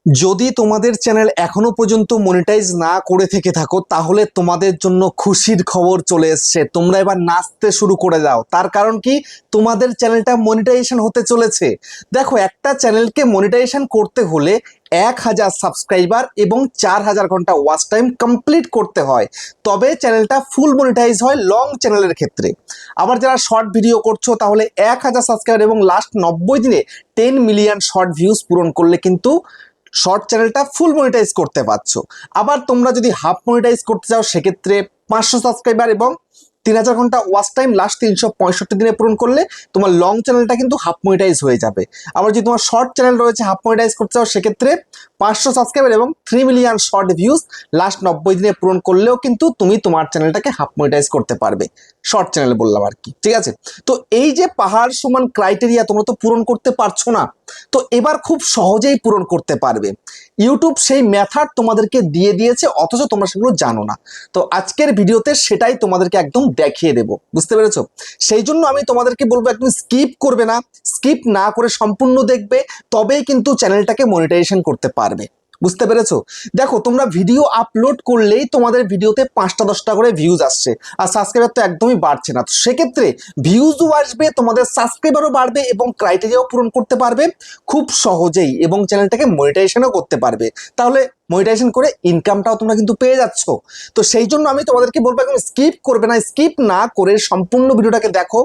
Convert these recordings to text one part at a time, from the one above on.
যদি তোমাদের চ্যানেল এখনো পর্যন্ত মনিটাইজ না করে থেকে থাকো তাহলে তোমাদের জন্য খুশির খবর চলে এসেছে। তোমরা এবার নাচতে শুরু করে দাও। তার কারণ কি, তোমাদের চ্যানেলটা মনিটাইজেশন হতে চলেছে। দেখো, একটা চ্যানেলকে মনিটাইজেশন করতে হলে 1000 সাবস্ক্রাইবার এবং 4000 ঘন্টা ওয়াচ টাইম কমপ্লিট করতে হয়, তবে চ্যানেলটা ফুল মনিটাইজ হয় লং চ্যানেলের ক্ষেত্রে। আবার যারা শর্ট ভিডিও করছো তাহলে 1000 সাবস্ক্রাইবার এবং লাস্ট 90 দিনে 10 মিলিয়ন শর্ট ভিউজ পূরণ করলে কিন্তু শর্ট চ্যানেলটা ফুল মনিটাইজ করতে পারছো। আবার তোমরা যদি হাফ মনিটাইজ করতে চাও সেক্ষেত্রে 500 সাবস্ক্রাইবার এবং 3000 ঘন্টা ওয়াচ টাইম লাস্ট 365 দিনে পূরণ করলে তোমার লং চ্যানেলটা কিন্তু হাফ মনিটাইজ হয়ে যাবে। আবার যদি তোমার শর্ট চ্যানেল রয়েছে হাফ মনিটাইজ করতে চাও সেক্ষেত্রে 500 সাবস্ক্রাইবার এবং 3 মিলিয়ন শর্ট ভিউজ লাস্ট 90 দিনে পূরণ করলেও কিন্তু তুমি তোমার চ্যানেলটাকে হাফ মনিটাইজ করতে পারবে। শর্ট চ্যানেল বললাম আর কি, ঠিক আছে। তো এই যে পাহাড় সমান ক্রাইটেরিয়া তোমরা তো পূরণ করতে পারছো না, তো এবার খুব সহজেই পূরণ করতে পারবে। ইউটিউব সেই মেথড তোমাদেরকে দিয়ে দিয়েছে, অথচ তোমরা সেগুলো জানো না। তো আজকের ভিডিওতে সেটাই তোমাদেরকে একদম দেখিয়ে দেব, বুঝতে পেরেছো? সেই জন্য আমি তোমাদেরকে বলবো একদম স্কিপ করবে না, স্কিপ না করে সম্পূর্ণ দেখবে, তবেই কিন্তু চ্যানেলটাকে মনিটাইজেশন করতে পারবে। বুঝতে পেরেছো? দেখো, তোমরা ভিডিও আপলোড করলেই তোমাদের ভিডিওতে 5টা 10টা করে ভিউজ আসছে, আর সাবস্ক্রাইবার তো একদমই বাড়ছে না। তো সেক্ষেত্রে ভিউজও আসবে, তোমাদের সাবস্ক্রাইবারও বাড়বে এবং ক্রাইটেরিয়াও পূরণ করতে পারবে খুব সহজেই, এবং চ্যানেলটাকে মনিটাইজেশনও করতে পারবে। তাহলে মনিটাইজেশন করে ইনকামটাও তোমরা কিন্তু পেয়ে যাচ্ছ। তো সেই জন্য আমি তোমাদেরকে বলবো একদম স্কিপ করবে না, স্কিপ না করে সম্পূর্ণ ভিডিওটাকে দেখো,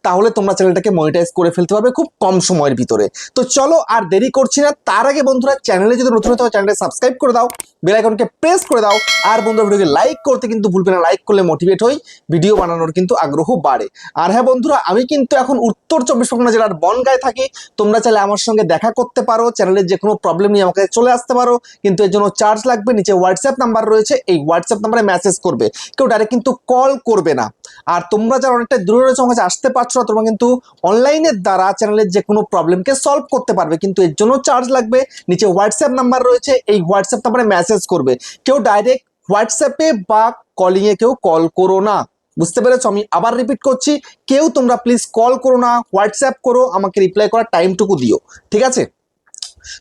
তাহলে তোমরা চ্যানেলটাকে মনিটাইজ করে ফেলতে পারবে খুব কম সময়ের ভিতরে। তো চলো আর দেরি করছি না। তার আগে বন্ধুরা, চ্যানেলে যদি নতুন হতে হয় চ্যানেলটা সাবস্ক্রাইব করে দাও, বেল আইকনকে প্রেস করে দাও, আর বন্ধুরা ভিডিওকে লাইক করতে কিন্তু ভুলবে না। লাইক করলে মোটিভেট হই, ভিডিও বানানোর কিন্তু আগ্রহ বাড়ে। আর হ্যাঁ বন্ধুরা, আমি কিন্তু এখন উত্তর 24 পরগনা জেলার বনগাঁয় থাকি। তোমরা চাইলে আমার সঙ্গে দেখা করতে পারো, চ্যানেলের যে কোনো প্রবলেম নিয়ে আমাকে চলে আসতে পারো, কিন্তু এর জন্য চার্জ লাগবে। নিচে হোয়াটসঅ্যাপ নাম্বার রয়েছে, এই হোয়াটসঅ্যাপ নাম্বারে মেসেজ করবে, কেউ ডাইরেক্ট কিন্তু কল করবে না। আর তোমরা যারা অনেকটা দূরে রয়েছে, আমার কাছে আসতে পারছো না, তোমরা কিন্তু অনলাইনের দ্বারা চ্যানেলের যে কোনো প্রবলেমকে সলভ করতে পারবে, কিন্তু এর জন্য চার্জ লাগবে। নিচে হোয়াটসঅ্যাপ নাম্বার রয়েছে, এই হোয়াটসঅ্যাপ নাম্বারে মেসেজ করবে। কেউ ডাইরেক্ট হোয়াটসঅ্যাপে বা কলিংয়ে কেউ কল করো না, বুঝতে পেরেছো? আমি আবার রিপিট করছি, কেউ তোমরা প্লিজ কল করো না, হোয়াটসঅ্যাপ করো, আমাকে রিপ্লাই করার টাইমটুকু দিও, ঠিক আছে?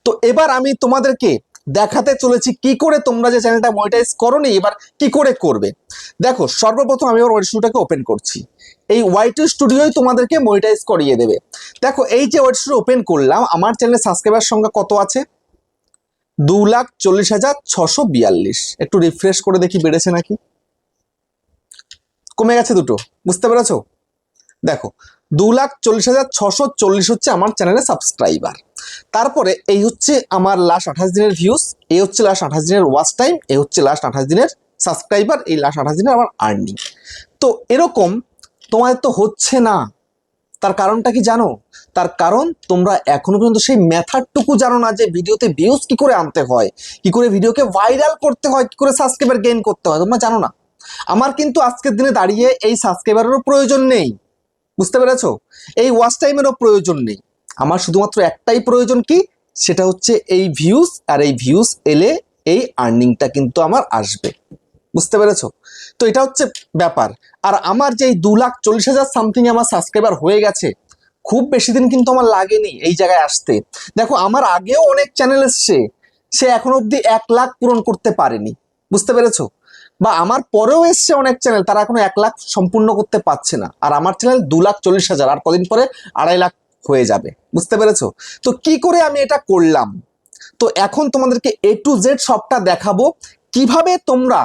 তো এবার আমি তোমাদেরকে দেখাতে চলেছি কি করে তোমরা যে চ্যানেলটা মনিটাইজ করোনি এবার কি করে করবে। দেখো, সর্বপ্রথম আমি আমার ওয়াইটি স্টুডিওটাকে ওপেন করছি। এই ওয়াইটি স্টুডিওই তোমাদেরকে মনিটাইজ করিয়ে দেবে। দেখো, এই যে ওয়াইটি স্টুডিও ওপেন করলাম, আমার চ্যানেলের সাবস্ক্রাইবার সংখ্যা কত আছে? 2,40,642। একটু রিফ্রেশ করে দেখি বেড়েছে নাকি, কমে গেছে দুটো, বুঝতে পেরেছো? দেখো, 2,40,640 হচ্ছে আমার চ্যানেলের সাবস্ক্রাইবার। তারপরে এই হচ্ছে আমার লাস্ট 28 দিনের ভিউজ, এই হচ্ছে লাস্ট 28 দিনের ওয়াচ টাইম, এই হচ্ছে লাস্ট 28 দিনের সাবস্ক্রাইবার, এই লাস্ট 28 দিনের আমার আর্নিং। তো এরকম তোমাদের তো হচ্ছে না, তার কারণটা কি জানো? তার কারণ তোমরা এখনো পর্যন্ত সেই মেথডটুকু জানো না যে ভিডিওতে ভিউজ কি করে আনতে হয়, কি করে ভিডিওকে ভাইরাল করতে হয়, কি করে সাবস্ক্রাইবার গেইন করতে হয়, তোমরা জানো না। আমার কিন্তু আজকের দিনে দাঁড়িয়ে এই সাবস্ক্রাইবারেরও প্রয়োজন নেই, বুঝতে পেরেছো? এই ওয়াচ টাইমেরও প্রয়োজন নেই। আমার শুধুমাত্র একটাই প্রয়োজন, কি? সেটা হচ্ছে এই ভিউজ, আর এই ভিউজ এলে এই আর্নিংটা কিন্তু আমার আসবে, বুঝতে পেরেছো? তো এটা হচ্ছে ব্যাপার। আর আমার যে 2,40,000 সামথিং আমার সাবস্ক্রাইবার হয়ে গেছে, খুব বেশি দিন কিন্তু আমার লাগেনি এই জায়গায় আসতে। দেখো, আমার আগেও অনেক চ্যানেল এসছে, সে এখনো অব্দি 1 লাখ পূরণ করতে পারেনি, বুঝতে পেরেছো? বা আমার পরেও এসছে অনেক চ্যানেল, তারা এখনো 1 লাখ সম্পূর্ণ করতে পারছে না। আর আমার চ্যানেল 2,40,000, আর কদিন পরে 2.5 লাখ হয়ে যাবে, বুঝতে পেরেছো? তো কি করে আমি এটা করলাম, তো এখন তোমাদেরকে A to Z সবটা দেখাবো, কিভাবে তোমরা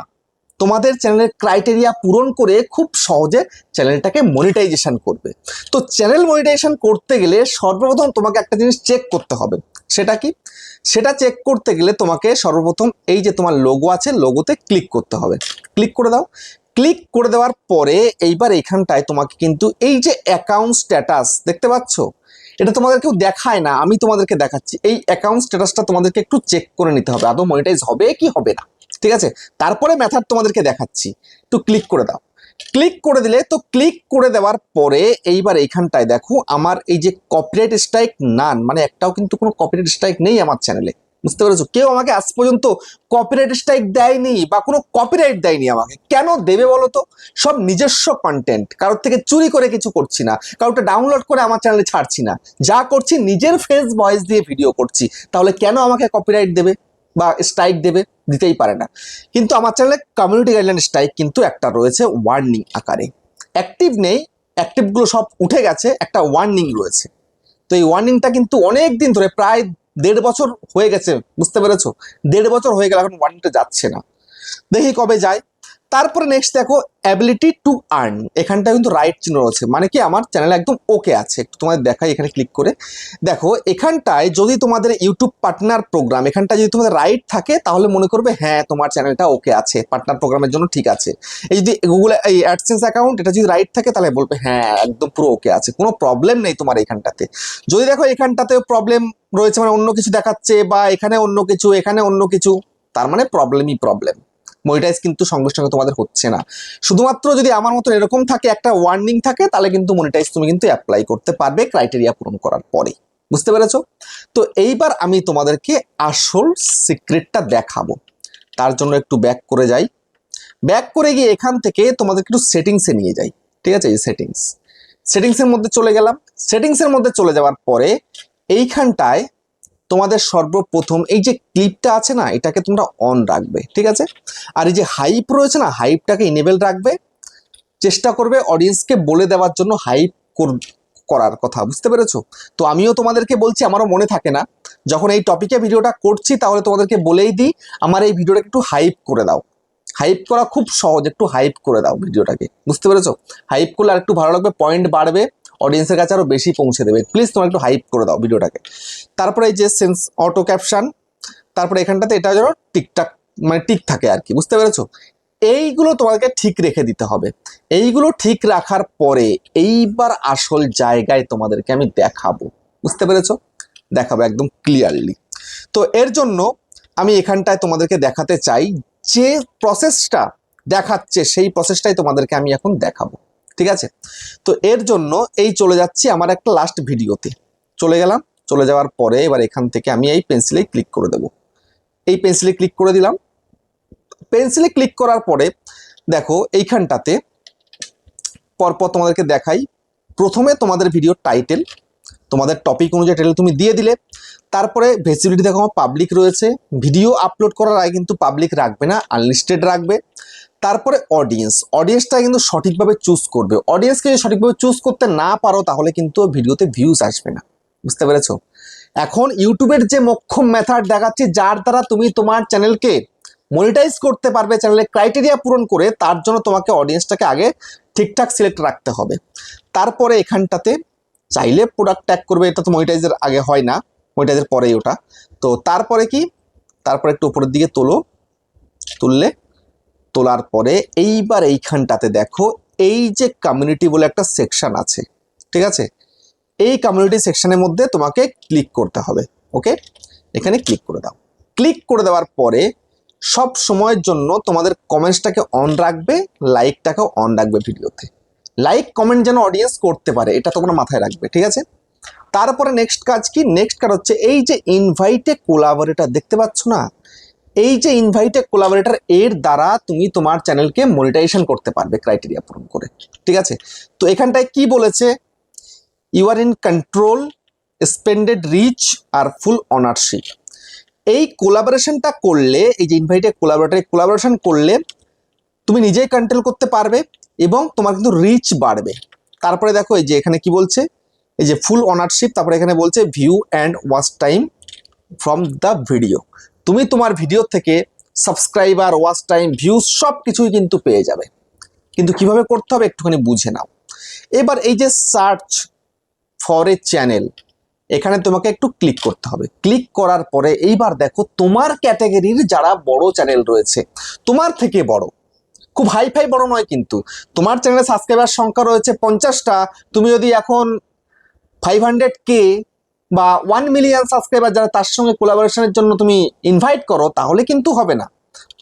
তোমাদের চ্যানেলের ক্রাইটেরিয়া পূরণ করে খুব সহজে চ্যানেলটাকে মনিটাইজেশন করবে। তো চ্যানেল মনিটাইজেশন করতে গেলে সর্বপ্রথম তোমাকে একটা জিনিস চেক করতে হবে। সেটা কি? সেটা চেক করতে গেলে তোমাকে সর্বপ্রথম এই যে তোমার লোগো আছে, লোগোতে ক্লিক করতে হবে। ক্লিক করে দাও। ক্লিক করে দেওয়ার পরে এইবার এখানটায় তোমাকে কিন্তু এই যে অ্যাকাউন্ট স্ট্যাটাস দেখতে পাচ্ছ, এটা তোমাদের কেউ দেখায় না, আমি তোমাদেরকে দেখাচ্ছি। এই অ্যাকাউন্ট স্ট্যাটাসটা তোমাদেরকে একটু চেক করে নিতে হবে, আদৌ মনিটাইজ হবে কি হবে না, ঠিক আছে? তারপরে মেথড তোমাদেরকে দেখাচ্ছি। একটু ক্লিক করে দাও। ক্লিক করে দিলে, তো ক্লিক করে দেওয়ার পরে এইবার এইখানটায় দেখো আমার এই যে কপিরাইট স্ট্রাইক নান, মানে একটাও কিন্তু কোনো কপিরাইট স্ট্রাইক নেই আমার চ্যানেলে, বুঝতে পেরেছো? কেউ আমাকে আজ পর্যন্ত কপিরাইট স্ট্রাইক দেয়নি বা কোনো কপিরাইট দেয়নি আমাকে। কেন দেবে বলো তো? সব নিজস্ব কন্টেন্ট, কারোর থেকে চুরি করে কিছু করছি না, কারোরটা ডাউনলোড করে আমার চ্যানেলে ছাড়ছি না, যা করছি নিজের ফেস ভয়েস দিয়ে ভিডিও করছি। তাহলে কেন আমাকে কপিরাইট দেবে বা স্ট্রাইক দেবে? দিতেই পারে না। কিন্তু আমার চ্যানেলে কমিউনিটি গাইডলাইন স্ট্রাইক কিন্তু একটা রয়েছে ওয়ার্নিং আকারে। অ্যাক্টিভ নেই, অ্যাক্টিভগুলো সব উঠে গেছে, একটা ওয়ার্নিং রয়েছে। তো এই ওয়ার্নিংটা কিন্তু অনেক দিন ধরে, প্রায় 1.5 বছর হয়ে গেছে, বুঝতে পেরেছো? 1.5 বছর হয়ে গেল, এখন ওয়ার্নিংটা যাচ্ছে না, দেখি কবে যায়। তারপরে নেক্সট দেখো অ্যাবিলিটি টু আর্ন, এখানটা কিন্তু রাইট চিহ্ন রয়েছে, মানে কি আমার চ্যানেল একদম ওকে আছে। একটু তোমাদের দেখাই, এখানে ক্লিক করে দেখো। এখানটায় যদি তোমাদের ইউটিউব পার্টনার প্রোগ্রাম, এখানটা যদি তোমাদের রাইট থাকে তাহলে মনে করবে হ্যাঁ তোমার চ্যানেলটা ওকে আছে, পার্টনার প্রোগ্রামের জন্য ঠিক আছে। এই যদি গুগল এই অ্যাডসেন্স অ্যাকাউন্ট, এটা যদি রাইট থাকে তাহলে বলবে হ্যাঁ একদম পুরো ওকে আছে, কোনো প্রবলেম নেই তোমার এইখানটাতে। যদি দেখো এখানটাতেও প্রবলেম রয়েছে, মানে অন্য কিছু দেখাচ্ছে, বা এখানে অন্য কিছু, এখানে অন্য কিছু, তার মানে প্রবলেমই প্রবলেম। মনিটাইজ কিন্তু সঙ্গে সঙ্গে তোমাদের হচ্ছে না। শুধুমাত্র যদি আমার মতো এরকম থাকে, একটা ওয়ার্নিং থাকে, তাহলে কিন্তু মনিটাইজ তুমি কিন্তু অ্যাপ্লাই করতে পারবে ক্রাইটেরিয়া পূরণ করার পরে। বুঝতে পেরেছো? তো এইবার আমি তোমাদেরকে আসল সিক্রেটটা দেখাবো। তার জন্য একটু ব্যাক করে যাই। ব্যাক করে গিয়ে এখান থেকে তোমাদেরকে একটু সেটিংসে নিয়ে যাই। ঠিক আছে, এই সেটিংসের মধ্যে চলে গেলাম। সেটিংসের মধ্যে চলে যাওয়ার পরে এইখানটায় তোমাদের সর্বপ্রথম এই যে ক্লিপটা আছে না, এটাকে তোমরা অন রাখবে। ঠিক আছে, আর এই যে হাইপ রয়েছে না, হাইপটাকে ইনেবল রাখবে। চেষ্টা করবে অডিয়েন্সকে বলে দেওয়ার জন্য হাইপ করার কথা। বুঝতে পেরেছো? তো আমিও তোমাদেরকে বলছি, আমারও মনে থাকে না, যখন এই টপিকে ভিডিওটা করছি তাহলে তোমাদেরকে বলেই দিই, আমার এই ভিডিওটা একটু হাইপ করে দাও। হাইপ করা খুব সহজ, একটু হাইপ করে দাও ভিডিওটাকে। বুঝতে পেরেছো? হাইপ করলে আর একটু ভালো লাগবে, পয়েন্ট বাড়বে, অডিয়েন্সের কাছে আরো বেশি পৌঁছে দেবে। প্লিজ তোমরা একটু হাইপ করে দাও ভিডিওটাকে। তারপরে এই যে সেন্স অটো ক্যাপশন, তারপরে এখানটাতে এটা যেন ঠিকঠাক মানে ঠিক থাকে আর কি। বুঝতে পেরেছো? এইগুলো তোমাকে ঠিক রেখে দিতে হবে। এইগুলো ঠিক রাখার পরে এইবার আসল জায়গায় তোমাদেরকে আমি দেখাবো। বুঝতে পেরেছো? দেখাবো একদম ক্লিয়ারলি। তো এর জন্য আমি এখানটায় তোমাদেরকে দেখাতে চাই, যে প্রসেসটা দেখাচ্ছে সেই প্রসেসটাই তোমাদেরকে আমি এখন দেখাবো। ঠিক আছে? তো এর জন্য এই চলে যাচ্ছি আমার একটা লাস্ট ভিডিওতে। চলে গেলাম। চলে যাওয়ার পরে এবার এখান থেকে আমি এই পেন্সিলে ক্লিক করে দেব। এই পেন্সিলে ক্লিক করে দিলাম। পেন্সিলে ক্লিক করার পরে দেখো এইখানটাতে পরপর তোমাদেরকে দেখাই। প্রথমে তোমাদের ভিডিও টাইটেল, তোমাদের টপিক অনুযায়ী টাইটেল তুমি দিয়ে দিলে। তারপরে ভিজিবিলিটি দেখো আমার পাবলিক রয়েছে, ভিডিও আপলোড করার আগে কিন্তু পাবলিক রাখবে না, আনলিস্টেড রাখবে। তারপরে অডিয়েন্সটা কিন্তু সঠিকভাবে চুজ করবে। অডিয়েন্সকে যদি সঠিকভাবে চুজ করতে না পারো তাহলে কিন্তু ভিডিওতে ভিউজ আসবে না। বুঝতে পেরেছো? এখন ইউটিউবের যে মোক্ষম মেথড দেখাচ্ছি, যার দ্বারা তুমি তোমার চ্যানেলকে মনিটাইজ করতে পারবে, চ্যানেলের ক্রাইটেরিয়া পূরণ করে, তার জন্য তোমাকে অডিয়েন্সটাকে আগে ঠিকঠাক সিলেক্ট রাখতে হবে। তারপরে এখানটাতে চাইলে প্রোডাক্ট ট্যাগ করবে, এটা তো মনিটাইজের আগে হয় না, মনিটাইজের পরেই ওটা। তো তারপরে কি, তারপরে একটু উপরের দিকে তুললে, তোলার পরে এইবার এইখানটাতে দেখো এই যে কমিউনিটি বলে একটা সেকশন আছে। ঠিক আছে, এই কমিউনিটি সেকশনের মধ্যে তোমাকে ক্লিক করতে হবে। ওকে, এখানে ক্লিক করে দাও। ক্লিক করে দেওয়ার পরে সব সময়ের জন্য তোমাদের কমেন্টসটাকে অন রাখবে, লাইকটাকেও অন রাখবে ভিডিওতে। লাইক কমেন্ট যেন অডিয়েন্স করতে পারে, এটা তোমরা মাথায় রাখবে। ঠিক আছে, তারপরে নেক্সট কাজ কি, নেক্সট কাজ হচ্ছে এই যে ইনভাইটে কোলাবোরেটর দেখতে পাচ্ছ না, এই যে ইনভাইটে কোলাবোরেটর, এর দ্বারা তুমি তোমার চ্যানেলকে মনিটাইজেশন করতে পারবে ক্রাইটেরিয়া পূরণ করে। ঠিক আছে, তো এখানটায় কি বলেছে, you are in control, extended reach আর ফুল অনারশিপ। এই কোলাবোরেশনটা করলে, এই যে ইনভাইটে কোলাবোরেশন করলে তুমি নিজেই কন্ট্রোল করতে পারবে এবং তোমার কিন্তু রিচ বাড়বে। তারপরে দেখো এই যে এখানে কি বলছে, এই যে ফুল অনারশিপ, তারপরে এখানে বলছে view and watch time from the video. তুমি তোমার ভিডিও থেকে সাবস্ক্রাইবার, ওয়াচ টাইম, ভিউজ সব কিছুই কিন্তু পেয়ে যাবে। কিন্তু কিভাবে করতে হবে একটুখানি বুঝে নাও। এবার এই যে সার্চ ফর এ চ্যানেল, এখানে তোমাকে একটু ক্লিক করতে হবে। ক্লিক করার পরে এইবার দেখো তোমার ক্যাটাগরির যারা বড় চ্যানেল রয়েছে, তোমার থেকে বড়, খুব হাইফাই বড় নয় কিন্তু, তোমার চ্যানেলে সাবস্ক্রাইবার সংখ্যা রয়েছে 50টা, তুমি যদি এখন 500K বা 1 মিলিয়ন সাবস্ক্রাইবার যারা, তার সঙ্গে কোলাবোরেশনের জন্য তুমি ইনভাইট করো, তাহলে কিন্তু হবে না।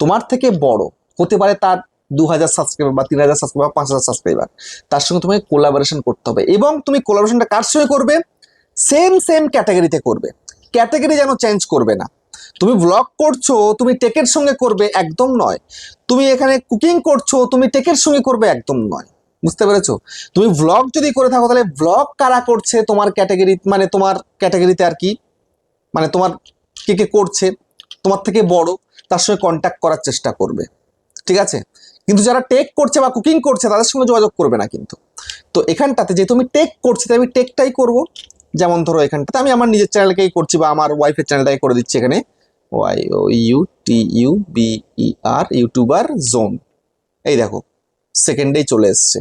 তোমার থেকে বড় হতে পারে, তার 2000 সাবস্ক্রাইবার বা 3000 সাবস্ক্রাইবার, 5000 সাবস্ক্রাইবার, তার সঙ্গে তোমাকে কোলাবোরেশন করতে হবে। এবং তুমি কোলাবোরেশনটা কার সঙ্গে করবে, সেম ক্যাটাগরিতে করবে, ক্যাটাগরি যেন চেঞ্জ করবে না। তুমি ব্লগ করছো, তুমি টেকের সঙ্গে করবে, একদম নয়। তুমি এখানে কুকিং করছো, তুমি টেকের সঙ্গে করবে, একদম নয়। বুঝতে পেরেছো? তুমি ব্লগ যদি করে থাকো তাহলে ব্লগ কারা করছে তোমার ক্যাটাগরি, মানে তোমার ক্যাটাগরিতে আর কি, মানে তোমার কে কে করছে তোমার থেকে বড়, তার সঙ্গে কন্ট্যাক্ট করার চেষ্টা করবে, ঠিক আছে? কিন্তু যারা টেক করছে বা কুকিং করছে তাদের সঙ্গে যোগাযোগ করবে না কিন্তু। তো এখানটাতে যেহেতু আমি টেক করছি তাই আমি টেকটাই করব। যেমন ধরো এখানটাতে আমি আমার নিজের চ্যানেলকেই করছি বা আমার ওয়াইফের চ্যানেলটাই করে দিচ্ছি। এখানে YOUTUBER ইউটিউবার জোন, এই দেখো সেকেন্ডেই চলে এসছে,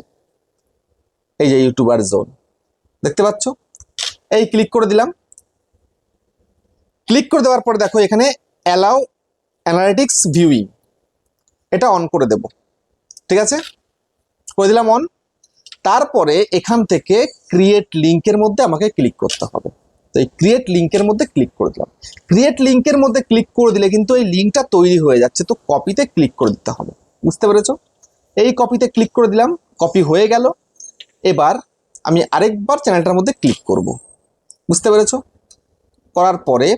এই যে ইউটিউবার জোন দেখতে পাচ্ছ। এই ক্লিক করে দিলাম। ক্লিক করে দেওয়ার পরে দেখো এখানে অ্যালাউ অ্যানালিটিক্স ভিউইং, এটা অন করে দেব, ঠিক আছে? করে দিলাম অন। তারপরে এখান থেকে ক্রিয়েট লিঙ্কের মধ্যে আমাকে ক্লিক করতে হবে। তো এই ক্রিয়েট লিঙ্কের মধ্যে ক্লিক করে দিলাম। ক্রিয়েট লিঙ্কের মধ্যে ক্লিক করে দিলে কিন্তু এই লিঙ্কটা তৈরি হয়ে যাচ্ছে, তো কপিতে ক্লিক করে দিতে হবে। বুঝতে পেরেছো? এই কপিতে ক্লিক করে দিলাম, কপি হয়ে গেল। এবার আমি আরেকবার চ্যানেলটার মধ্যে ক্লিক করব। বুঝতে পেরেছো? করার পরে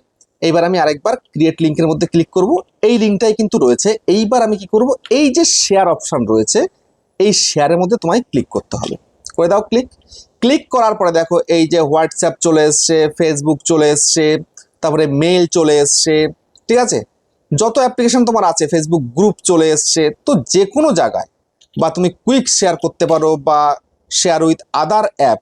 এইবার আমি আরেকবার ক্রিয়েট লিঙ্কের মধ্যে ক্লিক করব। এই লিঙ্কটাই কিন্তু রয়েছে। এইবার আমি কি করব, এই যে শেয়ার অপশন রয়েছে এই শেয়ারের মধ্যে তোমায় ক্লিক করতে হবে। করে দাও ক্লিক। ক্লিক করার পরে দেখো এই যে হোয়াটসঅ্যাপ চলে এসছে, ফেসবুক চলে এসছে, তারপরে মেল চলে এসছে, ঠিক আছে? যত অ্যাপ্লিকেশন তোমার আছে, ফেসবুক গ্রুপ চলে এসছে। তো যে কোনো জায়গায় বা তুমি কুইক শেয়ার করতে পারো বা শেয়ার উইথ আদার অ্যাপ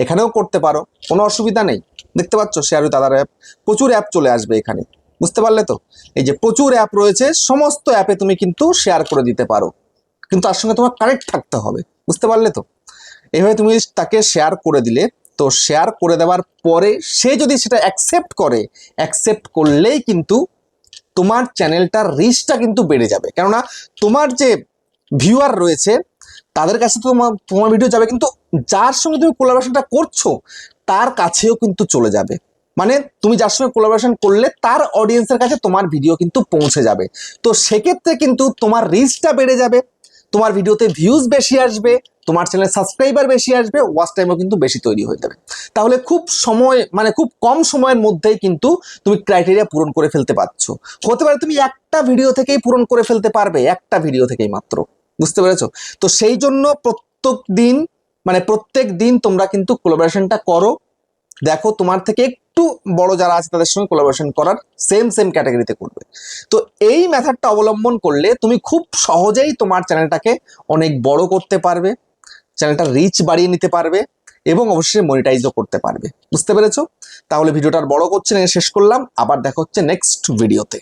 এখানেও করতে পারো, কোনো অসুবিধা নেই। দেখতে পাচ্ছ শেয়ার উইথ আদার অ্যাপ, প্রচুর অ্যাপ চলে আসবে এখানে। বুঝতে পারলে তো? এই যে প্রচুর অ্যাপ রয়েছে, সমস্ত অ্যাপে তুমি কিন্তু শেয়ার করে দিতে পারো, কিন্তু তার সঙ্গে তোমার কানেক্ট থাকতে হবে। বুঝতে পারলে তো? এইভাবে তুমি তাকে শেয়ার করে দিলে, তো শেয়ার করে দেওয়ার পরে সে যদি সেটা অ্যাকসেপ্ট করে, অ্যাকসেপ্ট করলেই কিন্তু তোমার চ্যানেলটার রিচটা কিন্তু বেড়ে যাবে। কেননা তোমার যে ভিউয়ার রয়েছে তাদের কাছে তো তোমার ভিডিও যাবে, কিন্তু যার সঙ্গে তুমি কোলাবোরেশনটা করছো তার কাছেও কিন্তু চলে যাবে। মানে তুমি যার সঙ্গে কোলাবোরেশন করলে তার অডিয়েন্সের কাছে তোমার ভিডিও কিন্তু পৌঁছে যাবে। তো সেক্ষেত্রে কিন্তু তোমার রিচটা বেড়ে যাবে, তোমার ভিডিওতে ভিউজ বেশি আসবে, তোমার চ্যানেল সাবস্ক্রাইবার বেশি আসবে, ওয়াচ টাইমও কিন্তু বেশি তৈরি হয়ে যাবে। তাহলে খুব সময়, মানে খুব কম সময়ের মধ্যেই কিন্তু তুমি ক্রাইটেরিয়া পূরণ করে ফেলতে পারছো। হতে পারে তুমি একটা ভিডিও থেকেই পূরণ করে ফেলতে পারবে, একটা ভিডিও থেকেই মাত্র। বুঝতে পেরেছো? তো সেই জন্য প্রত্যেক দিন তোমরা কিন্তু কোলাবোরেশনটা করো। দেখো তোমার থেকে একটু বড় যারা আছে তাদের সঙ্গে কোলাবোরেশন করার সেম ক্যাটাগরিতে করবে। তো এই মেথডটা অবলম্বন করলে তুমি খুব সহজেই তোমার চ্যানেলটাকে অনেক বড় করতে পারবে, চ্যানেলটার রিচ বাড়িয়ে নিতে পারবে এবং অবশ্যই মনিটাইজও করতে পারবে। বুঝতে পেরেছো? তাহলে ভিডিওটা আর বড় করছে না, শেষ করলাম। আবার দেখা হচ্ছে নেক্সট ভিডিওতে।